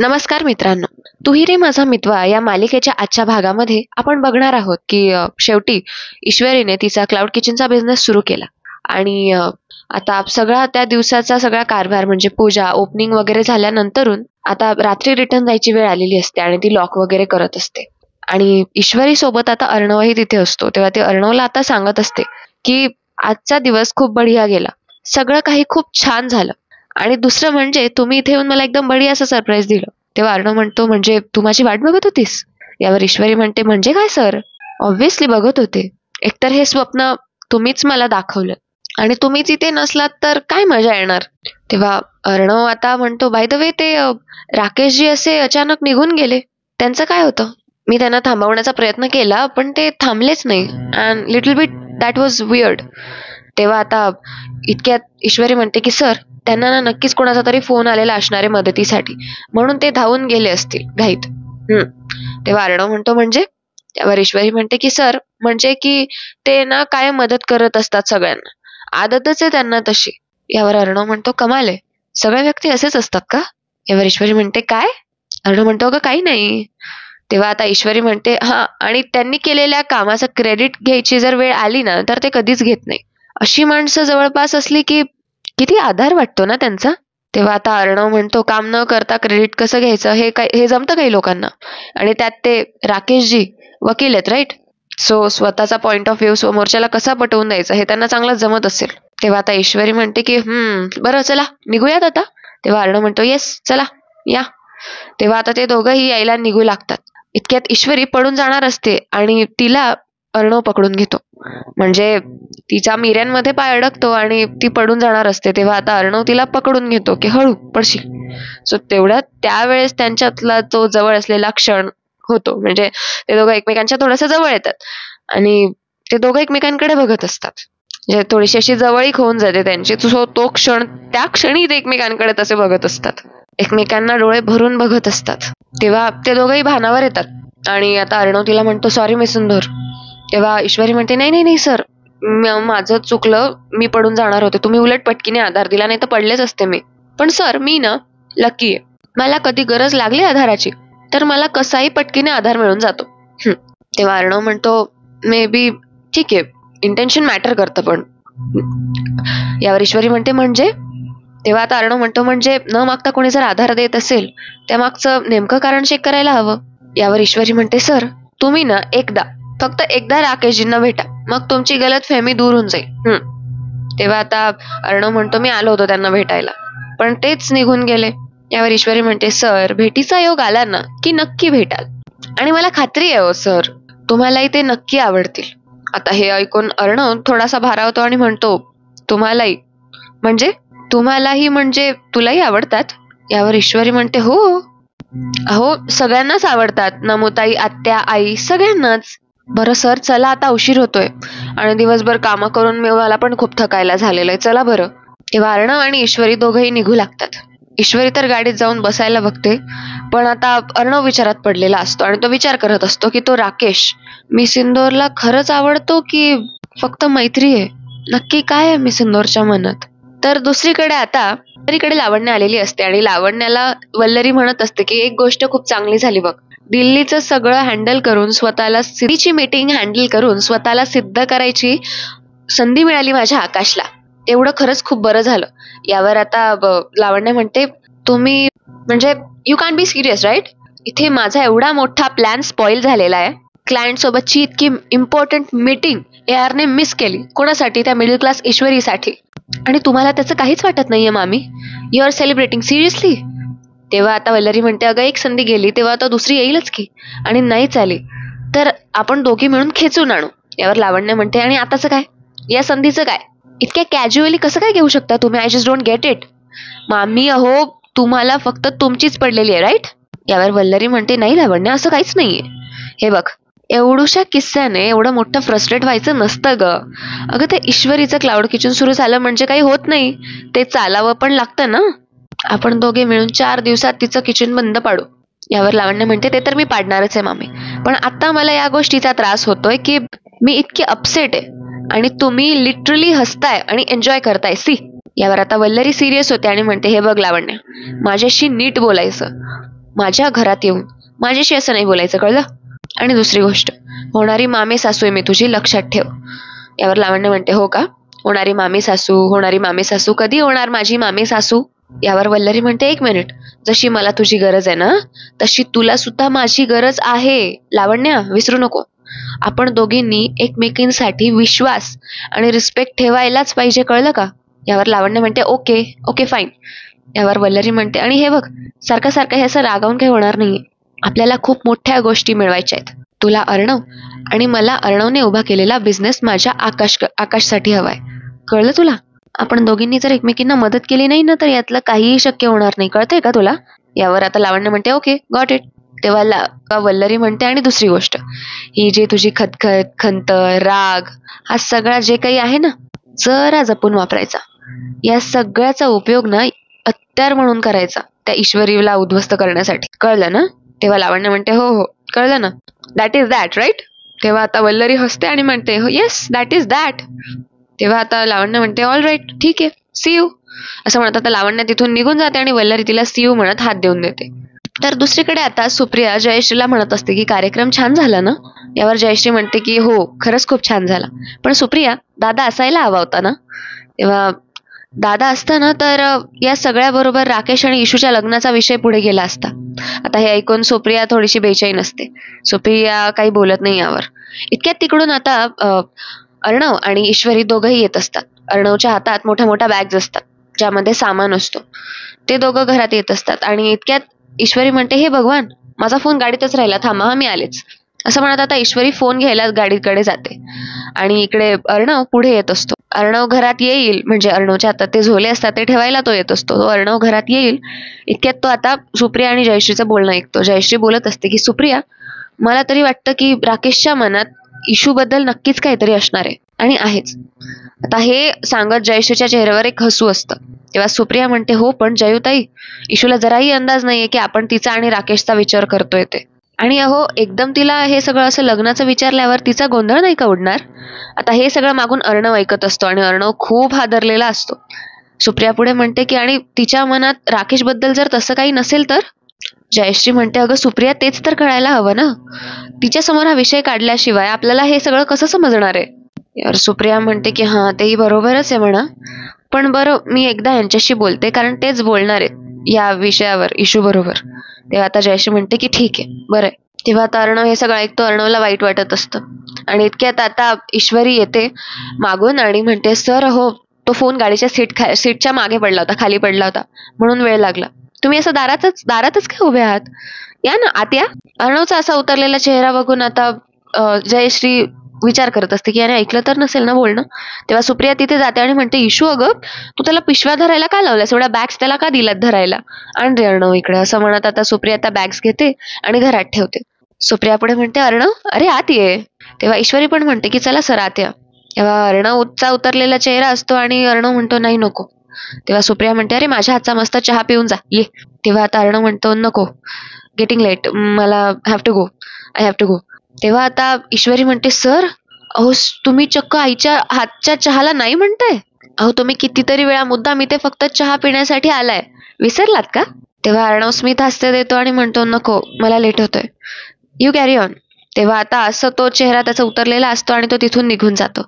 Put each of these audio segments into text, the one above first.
नमस्कार मित्रांनो. तू ही रे माझा मितवा या मालिकेच्या आजच्या भागामध्ये आपण बघणार आहोत की शेवटी ईश्वरीने तिचा क्लाउड किचनचा बिझनेस सुरू केला आणि आता सगळा त्या दिवसाचा सगळा कारभार म्हणजे पूजा ओपनिंग वगैरे झाल्यानंतरून आता रात्री रिटर्न जायची वेळ आलेली असते आणि ती लॉक वगैरे करत असते आणि ईश्वरी सोबत आता अर्णवही तिथे असतो. तेव्हा ती अर्णवला आता सांगत असते की आजचा दिवस खूप बढिया गेला, सगळं काही खूप छान झालं आणि दुसरं म्हणजे तुम्ही इथे येऊन मला एकदम बढिया असं सरप्राईज दिलं. तेव्हा अर्णव म्हणतो, म्हणजे तू माझी वाट बघत होतीस? यावर ईश्वरी म्हणते, म्हणजे काय सर, ऑब्व्हियसली बघत होते. एकतर हे स्वप्न तुम्हीच मला दाखवलं आणि तुम्हीच इथे नसलात तर काय मजा येणार. तेव्हा अर्णव आता म्हणतो, बाय द वे ते राकेशजी असे अचानक निघून गेले, त्यांचं काय होतं? मी त्यांना थांबवण्याचा प्रयत्न केला पण ते थांबलेच नाही and little bit that was weird. तेव्हा आता इतक्यात ईश्वरी म्हणते की सर, त्यांना ना नक्कीच कोणाचा तरी फोन आलेला असणार आहे मदतीसाठी, म्हणून ते धावून गेले असतील घाईत. तेव्हा अर्णव म्हणतो, म्हणजे? त्यावर ईश्वरी म्हणते की सर, म्हणजे की ते ना कायम मदत करत असतात सगळ्यांना, आदतच आहे त्यांना तशी. यावर अर्णव म्हणतो, कमाल आहे, सगळ्या व्यक्ती असेच असतात का? यावर ईश्वरी म्हणते, काय? अर्णव म्हणतो, अगं काही नाही. तेव्हा आता ईश्वरी म्हणते, हा, आणि त्यांनी केलेल्या कामाचं क्रेडिट घ्यायची जर वेळ आली ना तर ते कधीच घेत नाही. अशी माणसं जवळपास असली की किती आधार वाटतो ना त्यांचा. तेव्हा आता अर्णव म्हणतो, काम न करता क्रेडिट कसं घ्यायचं हे जमतं काही लोकांना, आणि त्यात ते राकेशजी वकील आहेत, राईट? सो स्वतःचा पॉइंट ऑफ व्ह्यू समोरच्याला कसा पटवून द्यायचा हे त्यांना चांगलं जमत असेल. तेव्हा आता ईश्वरी म्हणते की बरं, चला निघूयात आता. तेव्हा अर्णव म्हणतो, येस चला या. तेव्हा आता ते दोघंही यायला निघू लागतात. इतक्यात ईश्वरी पडून जाणार असते आणि तिला अर्णव पकडून घेतो, म्हणजे तिच्या मिऱ्यांमध्ये पाय अडकतो आणि ती पडून जाणार असते. तेव्हा आता अर्णव तिला पकडून घेतो की हळू पडशील. सो तेवढ्यात त्यावेळेस त्यांच्यातला तो जवळ असलेला क्षण होतो, म्हणजे ते दोघं एकमेकांच्या थोडंसं जवळ येतात आणि ते दोघं एकमेकांकडे बघत असतात, म्हणजे थोडीशी अशी जवळीक होऊन जाते त्यांची. सो तो क्षण, त्या क्षणी ते एकमेकांकडे तसे बघत असतात, एकमेकांना डोळे भरून बघत असतात. तेव्हा ते दोघंही भानावर येतात आणि आता अर्णव तिला म्हणतो, सॉरी मी सुंदर. तेव्हा ईश्वरी म्हणते, नाही नाही नाही सर, माझं चुकलं, मी पडून जाणार होते, तुम्ही उलट पटकीने आधार दिला, नाही तर पडलेच असते मी. पण सर, मी ना लकी आहे, मला कधी गरज लागली आधाराची तर मला कसाही पटकीने आधार मिळून जातो. तेव्हा अर्णव म्हणतो, मे बी ठीक आहे, इंटेन्शन मॅटर करतं पण. यावर ईश्वरी म्हणते, म्हणजे? तेव्हा आता अर्णव म्हणतो, म्हणजे न मागता कोणी जर आधार देत असेल त्या मागचं नेमकं कारण चेक करायला हवं. यावर ईश्वरी म्हणते, सर तुम्ही ना फक्त एकदा राकेशजींना भेटा, मग तुमची गलतफहमी दूर होऊन जाईल. तेव्हा आता अर्णव म्हणतो, मी आलो होतो त्यांना भेटायला पण तेच निघून गेले. यावर ईश्वरी म्हणते, सर भेटीचा योग आला ना की नक्की भेटाल आणि मला खात्री आहे हो सर, तुम्हालाही ते नक्की आवडतील. आता हे ऐकून अर्णव थोडासा भारावतो आणि म्हणतो, तुम्हालाही म्हणजे? तुम्हालाही म्हणजे तुलाही आवडतात? यावर ईश्वरी म्हणते, हो अहो सगळ्यांनाच आवडतात, नमुताई, आत्या, आई, सगळ्यांनाच. बरं सर, चला आता उशीर होतोय आणि दिवसभर कामं करून मला पण खूप थकायला झालेलं आहे, चला बरं. तेव्हा अर्णव आणि ईश्वरी दोघंही निघू लागतात. ईश्वरी तर गाडीत जाऊन बसायला बघते, पण आता अर्णव विचारात पडलेला असतो आणि तो विचार करत असतो की तो राकेश मिस इंदोरला खरंच आवडतो की फक्त मैत्री आहे, नक्की काय आहे मिस इंदोरच्या मनात. तर दुसरीकडे आता वल्लरीकडे लावण्य आलेली असते आणि लावण्याला वल्लरी म्हणत असते की एक गोष्ट खूप चांगली झाली बघ, दिल्लीचं सगळं हँडल करून स्वतःला, सिटीची मीटिंग हँडल करून स्वतःला सिद्ध करायची संधी मिळाली माझ्या आकाशला, एवढं खरंच खूप बरं झालं. यावर आता लावण्य म्हणते, तुम्ही म्हणजे you can be serious right, इथे माझा एवढा मोठा प्लॅन स्पॉइल झालेला आहे, क्लायंट सोबतची इतकी इम्पॉर्टंट मीटिंग एआरने मिस केली, कोणासाठी? त्या मिडल क्लास ईश्वरीसाठी, आणि तुम्हाला त्याचं काहीच वाटत नाहीये मामी, यू आर सेलिब्रेटिंग सिरियसली. तेव्हा आता वल्लरी म्हणते, अगं एक संधी गेली तेव्हा आता दुसरी येईलच की, आणि नाहीच आली तर आपण दोघी मिळून खेचून आणू. यावर लावण्य म्हणते, आणि आताचं काय, या संधीचं काय, इतक्या कॅज्युअली कसं काय घेऊ शकता तुम्ही? I just don't get it मामी, अहो तुम्हाला फक्त तुमचीच पडलेली आहे राईट. यावर वल्लरी म्हणते, नाही लावण्य, असं काहीच नाहीये, हे बघ एवढूशा किस्स्याने एवढं मोठं फ्रस्ट्रेट व्हायचं नसतं ग. अगं ते ईश्वरीचं क्लाउड किचन सुरू झालं म्हणजे काही होत नाही, ते चालावं पण लागतं ना. आपण दोघे मिळून 4 दिवसात तिचं किचन बंद पाडू. यावर लावण्य म्हणते, ते तर मी पाडणारच आहे मामी, पण आता मला या गोष्टीचा त्रास होतोय की मी इतकी अपसेट आहे आणि तुम्ही लिटरली हसताय आणि एन्जॉय करताय सी. यावर आता वल्लरी सिरियस होते आणि म्हणते, हे बघ लावण्य, माझ्याशी नीट बोलायचं, माझ्या घरात येऊन माझ्याशी असं नाही बोलायचं, कळलं? आणि दुसरी गोष्ट, होणारी मामे सासू आहे मी तुझी, लक्षात ठेव. यावर लावण्य म्हणते, हो का? होणारी मामी सासू कधी होणार माझी मामी सासू? यावर वल्लरी म्हणते, एक मिनिट, जशी मला तुझी गरज आहे ना, तशी तुला सुद्धा माझी गरज आहे. लावण्या, विसरू नको. आपण दोघींनी एकमेकींसाठी विश्वास आणि रिस्पेक्ट ठेवायलाच पाहिजे, कळलं का? यावर लावण्य म्हणते, ओके ओके फाईन. यावर वल्लरी म्हणते, आणि हे बघ, सारखं सारखं हे असं रागावून काही होणार नाहीये. आपल्याला खूप मोठ्या गोष्टी मिळवायच्या आहेत. तुला अर्णव आणि मला अर्णवने उभा केलेला बिझनेस माझ्या आकाशसाठी हवाय, कळलं तुला? आपण दोघींनी जर एकमेकींना मदत केली नाही ना, तर यातलं काहीही शक्य होणार नाही, कळतंय का तुला? यावर आता लावण्य म्हणते, ओके गॉट इट. तेव्हा वल्लरी म्हणते, आणि दुसरी गोष्ट, ही जी तुझी खतखत, खंत, राग, हा सगळा जे काही आहे ना, जरा जपून वापरायचा. या सगळ्याचा उपयोग ना हत्यार म्हणून करायचा, त्या ईश्वरीला उद्ध्वस्त करण्यासाठी, कळलं ना? तेव्हा लावण्य म्हणते, हो हो कळलं ना. That is that right? तेव्हा आता वल्लरी हसते आणि म्हणते, हो येस दॅट इज दॅट. तेव्हा आता लावण्य म्हणते, ऑल राईट, ठीक आहे, सी यू. असं म्हणत आता लावण्य तिथून निघून जाते आणि वल्लरी तिला सी यू म्हणत हात देऊन देते. तर दुसरीकडे आता सुप्रिया जयश्रीला म्हणत असते की कार्यक्रम छान झाला ना? यावर जयश्री म्हणते की हो, खरंच खूप छान झाला, पण सुप्रिया, दादा असायला हवा होता ना? तेव्हा दादा असताना तर या सगळ्याबरोबर राकेश आणि इशूच्या लग्नाचा विषय पुढे गेला असता. आता हे ऐकून सुप्रिया थोडीशी बेचैन असते. सुप्रिया काही बोलत नाही यावर. इतक्यात तिकडून आता अर्णव आणि ईश्वरी दोघंही येत असतात. अर्णवच्या हातात मोठ्या मोठ्या बॅग्स असतात ज्यामध्ये सामान असतो. ते दोघं घरात येत असतात आणि इतक्यात ईश्वरी म्हणते, हे भगवान, माझा फोन गाडीतच राहिला, थांबा हा मी आलेच. असं म्हणत आता ईश्वरी फोन घ्यायला गाडीकडे जाते आणि इकडे अर्णव पुढे येत असतो. अर्णव घरात येईल, म्हणजे अर्णवच्या हातात ते झोले असतात ते ठेवायला तो येत असतो. तो अर्णव घरात येईल इतक्यात तो आता सुप्रिया आणि जयश्रीचं बोलणं ऐकतो. जयश्री बोलत असते की सुप्रिया, मला तरी वाटतं की राकेशच्या मनात इशू बद्दल नक्कीच काहीतरी असणार आहे, आणि आहेच. आता हे सांगत जयश्रीच्या चेहऱ्यावर एक हसू असतं. तेव्हा सुप्रिया म्हणते, हो पण जयुताई, इशूला जराही अंदाज नाहीये की आपण तिचा आणि राकेशचा विचार करतोय ते. आणि अहो, एकदम तिला हे सगळं असं लग्नाचं विचारल्यावर तिचा गोंधळ नाही का उडणार? आता हे सगळं मागून अर्णव ऐकत असतो आणि अर्णव खूप हादरलेला असतो. सुप्रिया पुढे म्हणते की आणि तिच्या मनात राकेश बद्दल जर तसं काही नसेल तर? जयश्री म्हणते, अगं सुप्रिया, तेच तर कळायला हवं ना. तिच्या समोर हा विषय काढल्याशिवाय आपल्याला हे सगळं कसं समजणार आहे? यार सुप्रिया म्हणते की हा, तेही बरोबरच आहे म्हणा, पण बरं मी एकदा यांच्याशी बोलते, कारण तेच बोलणार आहेत या विषयावर इशू बरोबर. तेव्हा आता जयश्री म्हणते की ठीक आहे, बरं आहे. तेव्हा आता अर्णव हे सगळं ऐकतो. अर्णवला वाईट वाटत असतं आणि इतक्यात आता ईश्वरी येते मागून आणि म्हणते, सर हो, तो फोन गाडीच्या सीटच्या मागे पडला होता, खाली पडला होता, म्हणून वेळ लागला. तुम्ही असं दारातच काय उभे आहात? या ना आत या. अर्णवचा असा उतरलेला चेहरा बघून आता जयश्री विचार करत असते की याने ऐकलं तर नसेल ना बोलणं. तेव्हा सुप्रिया तिथे जाते आणि म्हणते, इशू अगं, तू त्याला पिशव्या धरायला का लावल्यास? एवढ्या बॅग्स त्याला का दिलात धरायला? आण रे अर्णव इकडे. असं म्हणत आता सुप्रिया त्या बॅग्स घेते आणि घरात ठेवते. सुप्रिया पुढे म्हणते, अर्णव अरे आत ये. तेव्हा ईश्वरी पण म्हणते की चला सर आत या. तेव्हा अर्णवचा उतरलेला चेहरा असतो आणि अर्णव म्हणतो, नाही नको. तेव्हा सुप्रिया म्हणते, अरे माझ्या हातचा मस्त चहा पिऊन जा, ये. तेव्हा आता अर्णव म्हणतो, नको, गेटिंग लेट, मला आय हॅव टू गो. तेव्हा आता ईश्वरी म्हणते, सर अहो, तुम्ही चक्क आईच्या हातच्या चहाला नाही म्हणताय? अहो, तुम्ही कितीतरी वेळा मुद्दाम इथे फक्त चहा पिण्यासाठी आलाय, विसरलात का? तेव्हा अर्णव स्मित हास्य देतो आणि म्हणतो, नको, मला लेट होतोय, यू कॅरी ऑन. तेव्हा आता असं तो चेहरा त्याचा उतरलेला असतो आणि तो तिथून निघून जातो.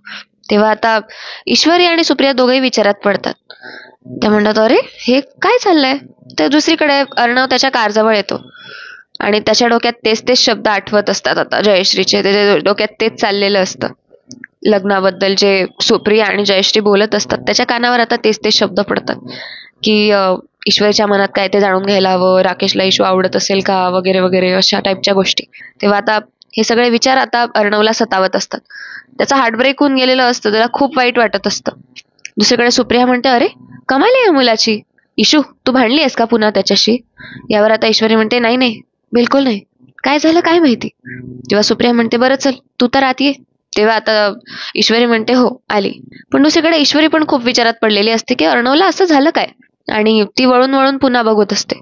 तेव्हा आता ईश्वरी आणि सुप्रिया दोघेही विचारात पडतात. त्या म्हणतात, अरे हे काय चाललंय? तर दुसरीकडे अर्णव त्याच्या कारजवळ येतो आणि त्याच्या डोक्यात तेच शब्द आठवत असतात. आता जयश्रीचे त्याच्या डोक्यात तेच चाललेलं असतं. लग्नाबद्दल जे सुप्रिया आणि जयश्री बोलत असतात त्याच्या कानावर आता तेच शब्द पडतात की ईश्वरीच्या मनात काय ते जाणून घ्यायला हवं, राकेशला इशू आवडत असेल का, वगैरे वगैरे अशा टाईपच्या गोष्टी. तेव्हा आता हे सगळे विचार आता अर्णवला सतावत असतात. त्याचा हार्टब्रेक होऊन गेलेलं असतं, त्याला खूप वाईट वाटत असतं. दुसरीकडे सुप्रिया म्हणते, अरे कमाल आहे या मुलाची, इशू तू भांडली आहेस का पुन्हा त्याच्याशी? यावर आता ईश्वरी म्हणते, नाही नाही, बिलकुल नाही, काय झालं काय माहिती. तेव्हा सुप्रिया म्हणते, बरं चल तू तर आत ये. तेव्हा आता ईश्वरी म्हणते, हो आली. पण दुसरीकडे ईश्वरी पण खूप विचारात पडलेली असते की अर्णवला असं झालं काय, आणि ती वळून वळून पुन्हा बघत असते.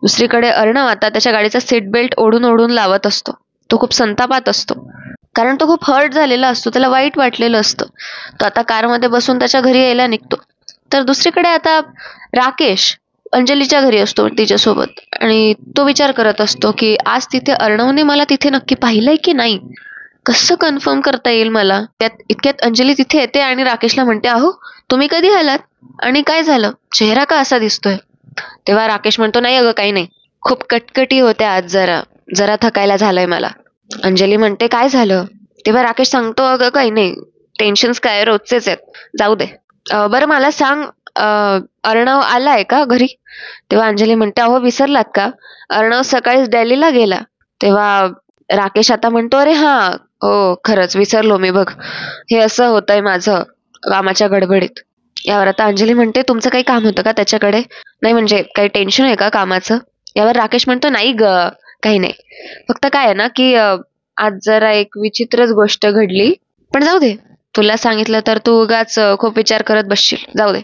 दुसरीकडे अर्णव आता त्याच्या गाडीचा सीट बेल्ट ओढून ओढून लावत असतो. तो खूप संतापात असतो, कारण तो खूप हर्ट झालेला असतो, त्याला वाईट वाटलेलं असतं. तो आता कारमध्ये बसून त्याच्या घरी यायला निघतो. तर दुसरीकडे आता राकेश अंजलीच्या घरी असतो तिच्यासोबत आणि तो विचार करत असतो की आज तिथे अर्णवने मला तिथे नक्की पाहिलंय की नाही, कसं कन्फर्म करता येईल मला. त्यात इतक्यात अंजली तिथे येते आणि राकेशला म्हणते, अहो तुम्ही कधी आलात आणि काय झालं, चेहरा का असा दिसतोय. तेव्हा राकेश म्हणतो, नाही अगं काही नाही, खूप कटकटी होत्या आज, जरा जरा थकायला झालंय मला. अंजली म्हणते, काय झालं. तेव्हा राकेश सांगतो, अगं काही नाही, टेन्शन्स काय रोजचेच आहेत, जाऊ दे. बरं मला सांग, अर्णव आलाय का घरी. तेव्हा अंजली म्हणते, अहो विसरलात का, अर्णव सकाळीच दिल्लीला गेला. तेव्हा राकेश आता म्हणतो, अरे हा हो खरंच विसरलो मी बघ, हे असं होतंय माझं कामाच्या गडबडीत. यावर आता अंजली म्हणते, तुमचं काही काम होतं का त्याच्याकडे, नाही म्हणजे काही टेन्शन आहे का कामाचं. यावर राकेश म्हणतो, नाही ग काही नाही, फक्त काय आहे ना की आज जरा एक विचित्रच गोष्ट घडली, पण जाऊ दे, तुला सांगितलं तर तू उगाच खूप विचार करत बसशील, जाऊ दे.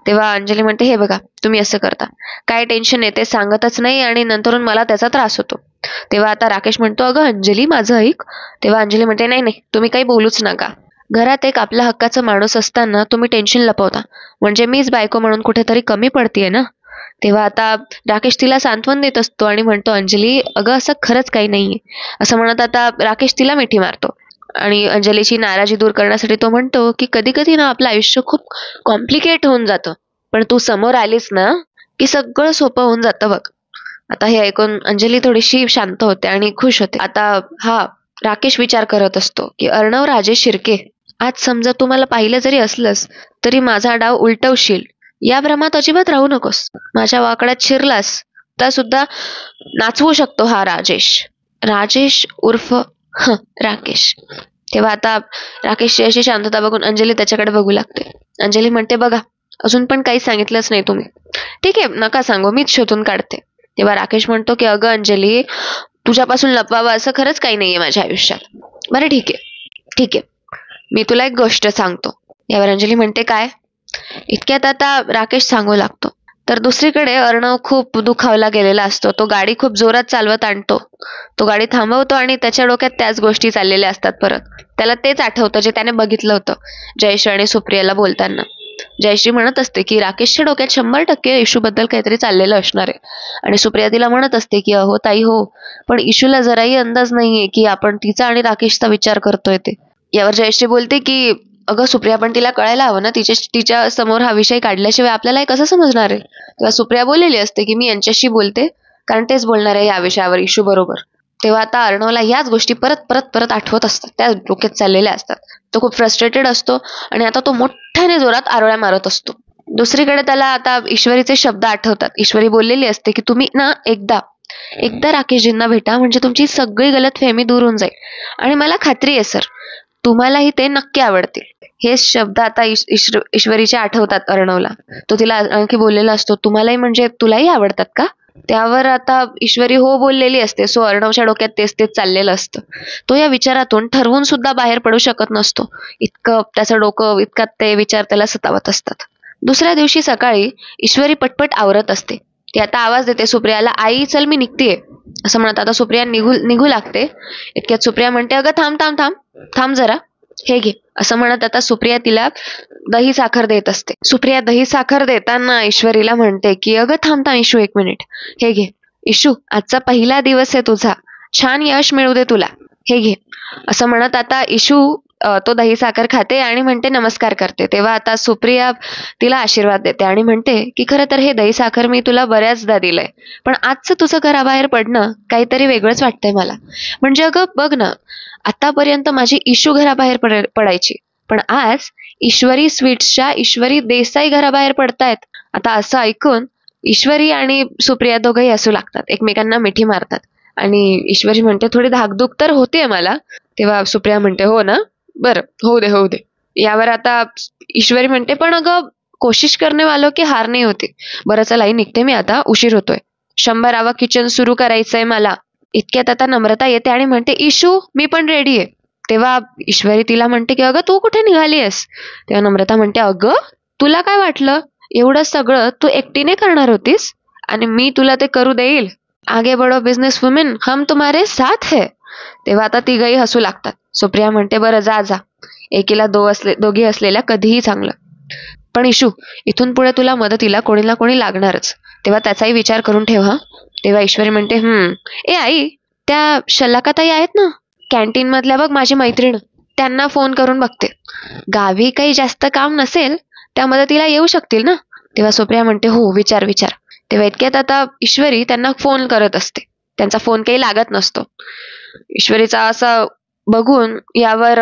तेव्हा अंजली म्हणते, हे बघा तुम्ही असं करता, काय टेन्शन येते सांगतच नाही आणि नंतरून मला त्याचा त्रास होतो. तेव्हा आता राकेश म्हणतो, अगं अंजली माझं ऐक. तेव्हा अंजली म्हणते, नाही नाही तुम्ही काही बोलूच नका, घरात एक आपल्या हक्काचा माणूस असताना तुम्ही टेन्शन लपवता, म्हणजे मीच बायको म्हणून कुठेतरी कमी पडतीये ना. तेव्हा आता राकेश तिला सांत्वन देत असतो आणि म्हणतो, अंजली अगं असं खरंच काही नाहीये. असं म्हणत आता राकेश तिला मिठी मारतो आणि अंजलीची नाराजी दूर करण्यासाठी तो म्हणतो की कधी कधी ना आपलं आयुष्य खूप कॉम्प्लिकेट होऊन जातं, पण तू समोर आलीस ना की सगळं सोपं होऊन जातं बघ. आता हे ऐकून अंजली थोडीशी शांत होते आणि खुश होते. आता हा राकेश विचार करत असतो की अर्णव राजेश शिर्के, आज समजा तू मला पाहिलं जरी असलंस तरी माझा डाव उलटवशील, या भ्रमात अजिबात राहू नकोस. माझ्या वाकड्यात शिरलास तर सुद्धा नाचवू शकतो हा राजेश, राजेश उर्फ राकेश. तेव्हा आता राकेशची अशी शांतता बघून अंजली त्याच्याकडे बघू लागते. अंजली म्हणते, बघा अजून पण काही सांगितलंच नाही तुम्ही, ठीक आहे नका सांगू, मीच शोधून काढते. तेव्हा राकेश म्हणतो की अगं अंजली, तुझ्यापासून लपवावं असं खरंच काही नाहीये माझ्या आयुष्यात. बरं ठीक आहे ठीक आहे, मी तुला एक गोष्ट सांगतो. यावर अंजली म्हणते, काय. इतक्यात आता राकेश सांगू लागतो. तर दुसरीकडे अर्णव खूप दुखावला गेलेला असतो. तो गाडी खूप जोरात चालवत आणतो, तो गाडी थांबवतो आणि त्याच्या डोक्यात त्याच गोष्टी चाललेल्या असतात. परत त्याला तेच आठवतं जे त्याने बघितलं होतं जयश्री आणि सुप्रियाला बोलताना. जयश्री म्हणत असते की राकेशच्या डोक्यात 100% इशूबद्दल काहीतरी चाललेलं असणार आहे, आणि सुप्रिया तिला म्हणत असते की अहो ताई हो, पण इशूला जराही अंदाज नाहीये की आपण तिचा आणि राकेशचा विचार करतोय ते. यावर जयश्री बोलते की अगं सुप्रिया, पण तिला कळायला हवं ना, तिच्या समोर हा विषय काढल्याशिवाय आपल्याला हे कसं समजणार आहे. तेव्हा सुप्रिया बोललेली असते की मी यांच्याशी बोलते, कारण तेच बोलणार आहे या विषयावर इशू बरोबर. तेव्हा आता अर्णवला याच गोष्टी परत परत परत आठवत असतात, त्या डोक्यात चाललेल्या असतात. तो खूप फ्रस्ट्रेटेड असतो आणि आता तो मोठ्याने जोरात आरोळ्या मारत असतो. दुसरीकडे त्याला आता ईश्वरीचे शब्द आठवतात. ईश्वरी बोललेली असते की तुम्ही ना एकदा एकदा राकेशजींना भेटा, म्हणजे तुमची सगळी गलतफहमी दूर होऊन जाईल, आणि मला खात्री आहे सर तुम्हालाही ते नक्की आवडतील. हे शब्द आता ईश्वरीचे आठवतात अर्णवला. तो तिला आणखी बोललेला असतो, तुम्हालाही म्हणजे तुलाही आवडतात का. त्यावर आता ईश्वरी हो बोललेली असते. सो अर्णवच्या डोक्यात तेच तेच चाललेलं असतं. तो या विचारातून ठरवून सुद्धा बाहेर पडू शकत नसतो, इतकं त्याचं डोकं, इतका ते विचार त्याला सतावत असतात. दुसऱ्या दिवशी सकाळी ईश्वरी पटपट आवरत असते. ती आता आवाज देते सुप्रियाला, आई चल मी निघतीये. असं म्हणत आता सुप्रिया निघू लागते. इतक्यात सुप्रिया म्हणते, अगं थांब थांब थांब थांब जरा, हे घे. असं म्हणत आता सुप्रिया तिला दही साखर देत असते. सुप्रिया दही साखर देताना ईश्वरीला म्हणते की अगं थांब थांब इशू, 1 मिनिट, हे घे. इशू आजचा पहिला दिवस आहे तुझा, छान यश मिळू दे तुला, हे घे. असं म्हणत आता इशू तो दही साखर खाते आणि म्हणते नमस्कार करते. तेव्हा आता सुप्रिया तिला आशीर्वाद देते आणि म्हणते की खरं तर हे दही साखर मी तुला बऱ्याचदा दिलंय, पण आजचं तुझं घराबाहेर पडणं काहीतरी वेगळंच वाटतंय मला. म्हणजे अगं बघ ना, आतापर्यंत माझी इशू घराबाहेर पडायची, पण आज ईश्वरी स्वीट्सच्या ईश्वरी देसाई घराबाहेर पडतायत. आता असं ऐकून ईश्वरी आणि सुप्रिया दोघंही हसू लागतात, एकमेकांना मिठी मारतात. आणि ईश्वरी म्हणते, थोडी धाकधूक तर होतीये मला. तेव्हा सुप्रिया म्हणते, हो ना, बरं होऊ दे होऊ दे. यावर आता ईश्वरी म्हणते, पण अगं कोशिश करणे वालो की हार नाही होती. बरं चला निघते मी आता, उशीर होतोय, 100वा किचन सुरू करायचंय मला. इतक्यात आता नम्रता येते आणि म्हणते, इशू मी पण रेडी आहे. तेव्हा ईश्वरी तिला म्हणते की अगं तू कुठे निघाली आहेस. तेव्हा नम्रता म्हणते, अगं तुला काय वाटलं, एवढं सगळं तू एकटीने करणार होतीस आणि मी तुला ते करू देईल. आगे बढो बिझनेस वुमेन, हम तुम्हारे साथ है. तेव्हा आता तिघही हसू लागतात. सुप्रिया म्हणते, बरं जा जा, एकीला दोघी असलेल्या कधीही चांगलं, पण इशू इथून पुढे तुला मदतीला कोणी ना कोणी लागणारच. तेव्हा त्याचाही विचार करून ठेव हा. तेव्हा ईश्वरी म्हणते ए आई, त्या शलाकाताई आहेत ना कॅन्टीन मधल्या बघ, माझी मैत्रीण, त्यांना फोन करून बघते. गावी काही जास्त काम नसेल, त्या मदतीला येऊ शकतील ना. तेव्हा सुप्रिया म्हणते हो, विचार विचार. तेव्हा इतक्यात आता ईश्वरी त्यांना फोन करत असते. त्यांचा फोन काही लागत नसतो. ईश्वरीचा असं बघून यावर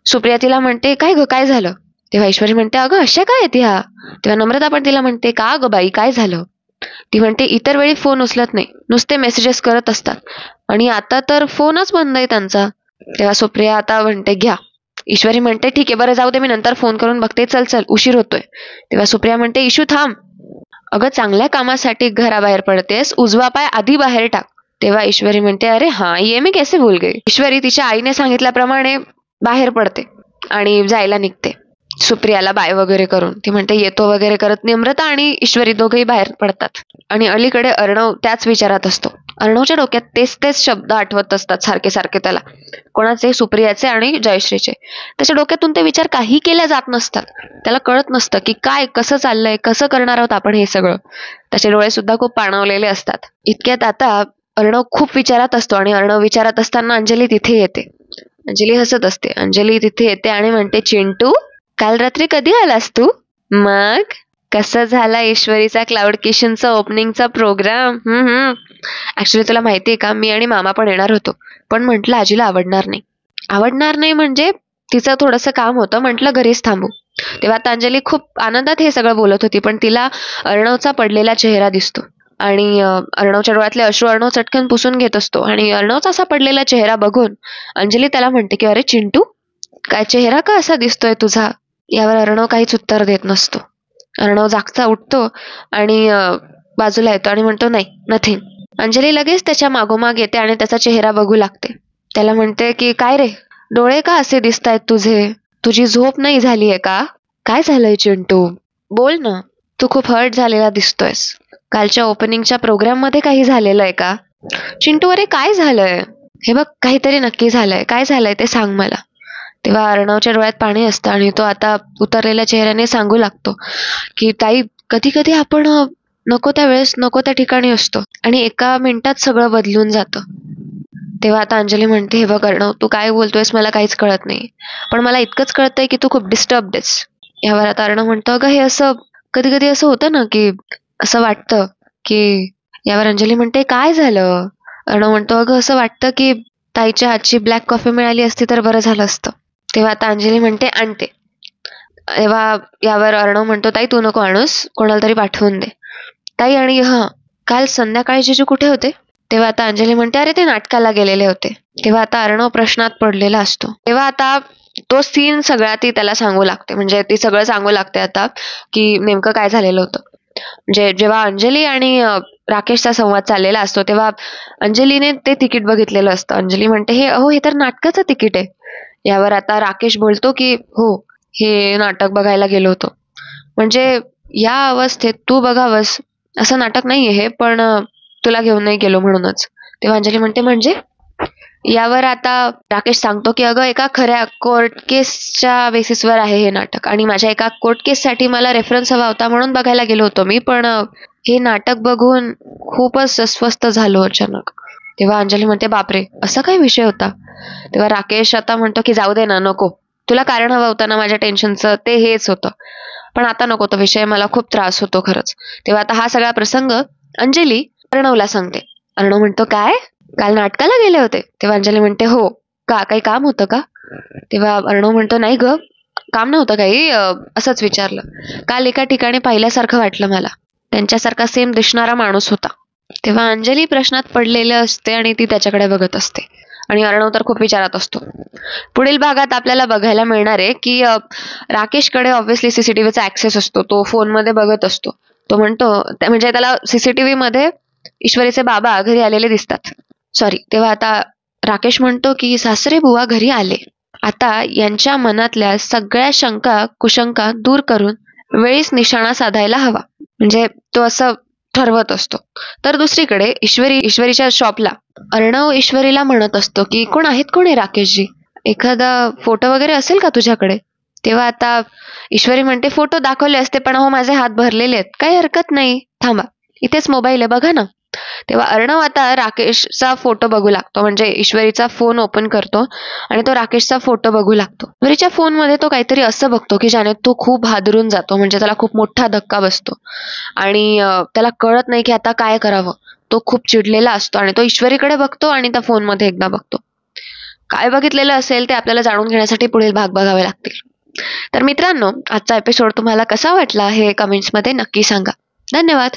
सुप्रिया तिला म्हणते काय ग, काय झालं? तेव्हा ईश्वरी म्हणते अगं अशा काय आहेत ह्या. तेव्हा नम्रता पण तिला म्हणते का ग बाई, काय झालं? ती म्हणते इतर वेळी फोन उचलत नाही, नुसते मेसेजेस करत असतात, आणि आता तर फोनच बंद आहे त्यांचा. तेव्हा सुप्रिया आता म्हणते घ्या. ईश्वरी म्हणते ठीक आहे, बरं जाऊ दे, मी नंतर फोन करून बघते, चल चल उशीर होतोय. तेव्हा सुप्रिया म्हणते इशू थांब, अगं चांगल्या कामासाठी घराबाहेर पडतेस, उजवा पाय आधी बाहेर टाक. तेव्हा ईश्वरी म्हणते अरे हा, ये मी कैसे भूल गई. ईश्वरी तिच्या आईने सांगितल्याप्रमाणे बाहेर पडते आणि जायला निघते सुप्रियाला बाय वगैरे करून. ती म्हणते येतो वगैरे करत नम्रता आणि ईश्वरी दोघेही बाहेर पडतात. आणि अलीकडे अर्णव त्याच विचारात असतो. अर्णवच्या डोक्यात तेच तेच शब्द आठवत असतात सारखे सारखे त्याला, कोणाचे, सुप्रियाचे आणि जयश्रीचे. त्याच्या डोक्यातून ते विचार काही केल्या जात नसतात. त्याला कळत नसतं की काय, कसं चाललंय, कसं करणार आहोत आपण हे सगळं. त्याचे डोळे सुद्धा खूप पाणावलेले असतात. इतक्यात आता अर्णव खूप विचारात असतो, आणि अर्णव विचारात असताना अंजली तिथे येते. अंजली हसत असते. अंजली तिथे येते आणि म्हणते चिंटू, काल रात्री कधी आलास तू? मग कसं झाला ईश्वरीचा क्लाउड किचनचा ओपनिंगचा प्रोग्राम? ऍक्च्युली तुला माहितीये का, मी आणि मामा पण येणार होतो, पण म्हंटल आजीला आवडणार नाही. आवडणार नाही म्हणजे तिचं थोडंसं काम होतं, म्हटलं घरीच थांबू. तेव्हा आता अंजली खूप आनंदात हे सगळं बोलत होती, पण तिला अर्णवचा पडलेला चेहरा दिसतो आणि अर्णवच्या डोळ्यातले अश्रू अर्णव चटकन पुसून घेत असतो. आणि अर्णवचा असा पडलेला चेहरा बघून अंजली त्याला म्हणते की अरे चिंटू, काय चेहरा का असा दिसतोय तुझा? यावर अर्णव काहीच उत्तर देत नसतो. अर्णव जागचा उठतो आणि बाजूला येतो आणि म्हणतो नाही, नथिंग. अंजली लगेच त्याच्या मागोमाग येते आणि त्याचा चेहरा बघू लागते. त्याला म्हणते की काय रे, डोळे का असे दिसतायत तुझे? तुझी झोप नाही झालीये का? काय झालंय चिंटू, बोल ना. तू खूप हर्ट झालेला दिसतोयस. कालच्या ओपनिंगच्या प्रोग्राम मध्ये काही झालेलं आहे का? चिंटू अरे काय झालंय? हे बघ, काहीतरी नक्की झालंय. काय झालंय ते सांग मला. तेव्हा अर्णवच्या डोळ्यात पाणी असतं आणि तो आता उतरलेल्या चेहऱ्याने सांगू लागतो की ताई, कधी कधी आपण नको त्या वेळेस नको त्या ठिकाणी असतो आणि एका मिनिटात सगळं बदलून जातं. तेव्हा आता अंजली म्हणते हे बघ अर्णव, तू काय बोलतोयस मला काहीच कळत नाही, पण मला इतकंच कळतंय की तू खूप डिस्टर्ब्ड आहेस. यावर आता अर्णव म्हणतो अगं हे असं कधी कधी असं होतं ना की असं वाटतं की. यावर अंजली म्हणते काय झालं? अर्णव म्हणतो अगं असं वाटतं की ताईच्या हातची ब्लॅक कॉफी मिळाली असती तर बरं झालं असतं. तेव्हा आता अंजली म्हणते आणते. तेव्हा यावर अर्णव म्हणतो ताई तू नको आणूस, कोणाला तरी पाठवून दे. ताई आणि काल संध्याकाळी जिजू कुठे होते? तेव्हा आता अंजली म्हणते अरे ते नाटकाला गेलेले होते. तेव्हा आता अर्णव प्रश्नात पडलेला असतो. तेव्हा आता तो सीन सगळा ती त्याला सांगू लागते, म्हणजे ती सगळं सांगू लागते आता की नेमकं काय झालेलं होतं. म्हणजे जेव्हा अंजली आणि राकेशचा संवाद चाललेला असतो तेव्हा अंजलीने ते तिकीट बघितलेलं असतं. अंजली म्हणते हे तर नाटकाचं तिकीट आहे. यावर आता राकेश बोलतो की हो, हे नाटक बघायला गेलो होतो. म्हणजे या अवस्थेत तू बघावंस असं नाटक नाहीये हे, पण तुला घेऊन नाही गेलो म्हणूनच. तेव्हा अंजली म्हणते म्हणजे? यावर आता राकेश सांगतो की अगं एका खऱ्या कोर्ट केसच्या बेसिसवर आहे हे नाटक, आणि माझ्या एका कोर्ट केससाठी मला रेफरन्स हवा होता म्हणून बघायला गेलो होतो मी, पण हे नाटक बघून खूपच अस्वस्थ झालो अचानक. तेव्हा अंजली म्हणते बापरे, असा काय विषय होता? तेव्हा राकेश आता म्हणतो की जाऊ दे ना, नको, तुला कारण हवं होतं ना माझ्या टेन्शनचं, ते हेच होतं, पण आता नको तो विषय, मला खूप त्रास होतो खरंच. तेव्हा आता हा सगळा प्रसंग अंजली अर्णवला सांगते. अर्णव म्हणतो काय, काल नाटकाला गेले होते? तेव्हा अंजली म्हणते हो, का काही काम होतं का? तेव्हा अर्णव म्हणतो नाही ग, काम नव्हतं काही, असंच विचारलं. काल एका ठिकाणी पाहिल्यासारखं वाटलं मला, त्यांच्यासारखा सेम दिसणारा माणूस होता. तेव्हा अंजली प्रश्नात पडलेलं असते आणि ती त्याच्याकडे बघत असते आणि अर्णव तर खूप विचारात असतो. पुढील भागात आपल्याला बघायला मिळणार आहे की राकेशकडे ऑब्व्हियसली सीसीटीव्हीचा ऍक्सेस असतो. तो फोनमध्ये बघत असतो. तो म्हणतो म्हणजे त्याला सीसीटीव्ही मध्ये ईश्वरीचे बाबा घरी आलेले दिसतात. तेव्हा आता राकेश म्हणतो की सासरे बुवा घरी आले, आता यांच्या मनातल्या सगळ्या शंका कुशंका दूर करून वेळीच निशाणा साधायला हवा, म्हणजे तो असं ठरवत असतो. तर दुसरीकडे ईश्वरीच्या शॉपला अर्णव ईश्वरीला म्हणत असतो की कोण आहे राकेशजी, एखादा फोटो वगैरे असेल का तुझ्याकडे? तेव्हा आता ईश्वरी म्हणते फोटो दाखवले असते, पण माझे हात भरलेले आहेत, काही हरकत नाही, थांबा. इथेच मोबाईल आहे बघा ना. तेव्हा अर्णव आता राकेशचा फोटो बघू लागतो, म्हणजे ईश्वरीचा फोन ओपन करतो आणि तो राकेशचा फोटो बघू लागतो. ईश्वरीच्या फोनमध्ये तो काहीतरी असं बघतो की ज्याने तो खूप हादरून जातो, म्हणजे त्याला खूप मोठा धक्का बसतो आणि त्याला कळत नाही की आता काय करावं. तो खूप चिडलेला असतो आणि तो ईश्वरीकडे बघतो आणि त्या फोनमध्ये एकदा बघतो. काय बघितलेलं असेल ते आपल्याला जाणून घेण्यासाठी पुढील भाग बघावे लागतील. तर मित्रांनो, आजचा एपिसोड तुम्हाला कसा वाटला हे कमेंट्समध्ये नक्की सांगा. धन्यवाद.